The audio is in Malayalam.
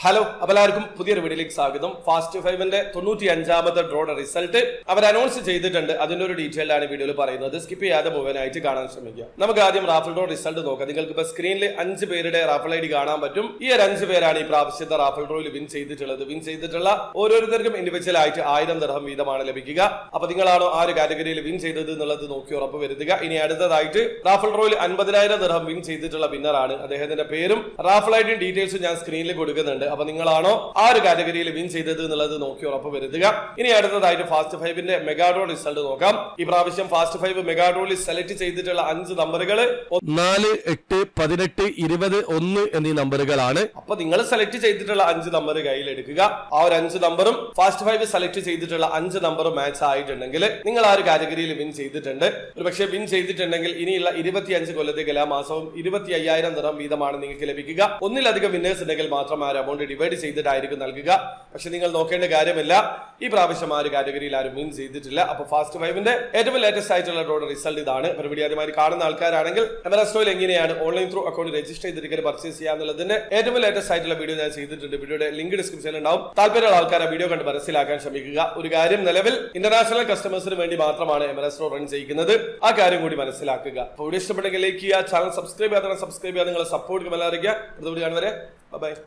ഹലോ എല്ലാവർക്കും പുതിയൊരു വീഡിയോയിലേക്ക് സ്വാഗതം. ഫാസ്റ്റ് 5ന്റെ 95ാമത്തെ ഡ്രോയുടെ റിസൾട്ട് അവർ അനൗൺസ് ചെയ്തിട്ടുണ്ട്. അതിന്റെ ഒരു ഡീറ്റെയിൽ ആണ് വീഡിയോയിൽ പറയുന്നത്. സ്കിപ്പ് ചെയ്യാതെ മുഴുവനായിട്ട് കാണാൻ ശ്രമിക്കുക. നമുക്ക് ആദ്യം റാഫൽ ഡ്രോ റിസൾട്ട് നോക്കാം. നിങ്ങൾക്ക് ഇപ്പൊ സ്ക്രീനിൽ 5 പേരുടെ റാഫൽ ഐഡി കാണാൻ പറ്റും. ഈ 5 പേരാണ് ഈ പ്രാവശ്യത്തെ റാഫൽ ഡ്രോയിൽ വിൻ ചെയ്തിട്ടുള്ള ഓരോരുത്തർക്കും ഇൻഡിവിജ്വൽ ആയിട്ട് 1000 ദിർഹം വീതമാണ് ലഭിക്കുക. അപ്പൊ നിങ്ങളാണോ ആ ഒരു കാറ്റഗറിയിൽ വിൻ ചെയ്തത് എന്നുള്ളത് നോക്കി ഉറപ്പ് വരുത്തുക. ഇനി അടുത്തതായിട്ട് റാഫൽ ഡ്രോയിൽ 50,000 ദിർഹം വിൻ ചെയ്തിട്ടുള്ള വിന്നറാണ്. അദ്ദേഹത്തിന്റെ പേരും റാഫൽ ഐഡിയും ഡീറ്റെയിൽസും ഞാൻ സ്ക്രീനിൽ കൊടുക്കുന്നുണ്ട്. അപ്പൊ നിങ്ങളാണോ ആ ഒരു കാറ്റഗറിയിൽ വിൻ ചെയ്തത് എന്നുള്ളത് നോക്കി ഉറപ്പ് വരുത്തുക. ഇനി അടുത്തതായിട്ട് ഫാസ്റ്റ് 5ന്റെ മെഗാഡ്രോ റിസൾട്ട് നോക്കാം. ഈ പ്രാവശ്യം ഫാസ്റ്റ് 5 മെഗാഡ്രോയിൽ സെലക്ട് ചെയ്തിട്ടുള്ള 5 നമ്പറുകൾ 4, 8, 18, 20, 1 എന്നീ നമ്പറുകളാണ്. അപ്പൊ നിങ്ങൾ സെലക്ട് ചെയ്തിട്ടുള്ള 5 നമ്പർ കയ്യിൽ എടുക്കുക. ആ ഒരു 5 നമ്പറും ഫാസ്റ്റ് 5 സെലക്ട് ചെയ്തിട്ടുള്ള 5 നമ്പറും മാച്ച് ആയിട്ടുണ്ടെങ്കിൽ നിങ്ങൾ ആ ഒരു കാറ്റഗറിയിൽ വിൻ ചെയ്തിട്ടുണ്ട്. ഒരു പക്ഷേ വിൻ ചെയ്തിട്ടുണ്ടെങ്കിൽ ഇനിയുള്ള 25 കൊല്ലത്തേക്ക് എല്ലാ മാസവും 25,000 ദിർഹം വീതമാണ് നിങ്ങൾക്ക് ലഭിക്കുക. ഒന്നിലധികം വിന്നേഴ്സ് ഉണ്ടെങ്കിൽ മാത്രം ആ ഒരു എമൗണ്ട് ഡിവൈഡ് ചെയ്തിട്ടായിരിക്കും നൽകുക. പക്ഷെ നിങ്ങൾ നോക്കേണ്ട കാര്യമില്ല, ഈ പ്രാവശ്യം ആ ഒരു കാറ്റഗറിയിൽ ആരും വിൻ ചെയ്തിട്ടില്ല. അപ്പൊ ഫാസ്റ്റ് 5ന്റെ ഏറ്റവും ലേറ്റസ്റ്റ് ആയിട്ടുള്ള ഡ്രോയുടെ റിസൾട്ട് ഇതാണ്. വീഡിയോ ആദ്യമായി കാണുന്ന ആൾക്കാരാണെങ്കിൽ എമറസ്റ്റോയിൽ എങ്ങനെയാണ് ഓൺലൈൻ ത്രൂ അക്കൗണ്ട് രജിസ്റ്റർ ചെയ്തിരിക്കുന്നത് പർച്ചേസ് ചെയ്യാന്നുള്ളതിന്റെ ഏറ്റവും ലേറ്റസ്റ്റ് ആയിട്ടുള്ള വീഡിയോ ഞാൻ ചെയ്തിട്ടുണ്ട്. വീഡിയോയുടെ ലിങ്ക് ഡിസ്ക്രിപ്ഷനിൽ ഉണ്ടാവും. താല്പര്യമുള്ള ആൾക്കാർ ആ വീഡിയോ കണ്ട് മനസ്സിലാക്കാൻ ശ്രമിക്കുക. ഒരു കാര്യം, നിലവിൽ ഇന്റർനാഷണൽ കസ്റ്റമേഴ്സിന് വേണ്ടി മാത്രമാണ് എമറസ്റ്റോ റൺ ചെയ്യുന്നത്. ആ കാര്യം കൂടി മനസ്സിലാക്കുക. അപ്പോൾ വീഡിയോ ഇഷ്ടപ്പെട്ടെങ്കിൽ ലൈക്ക് ചെയ്യുക, ചാനൽ സബ്സ്ക്രൈബ് ചെയ്യാതെ സബ്സ്ക്രൈബ് ചെയ്യാൻ നിങ്ങളെ സപ്പോർട്ട് അറിയിക്കുക. അടുത്ത വീഡിയോ കാണുവരെ ബൈ.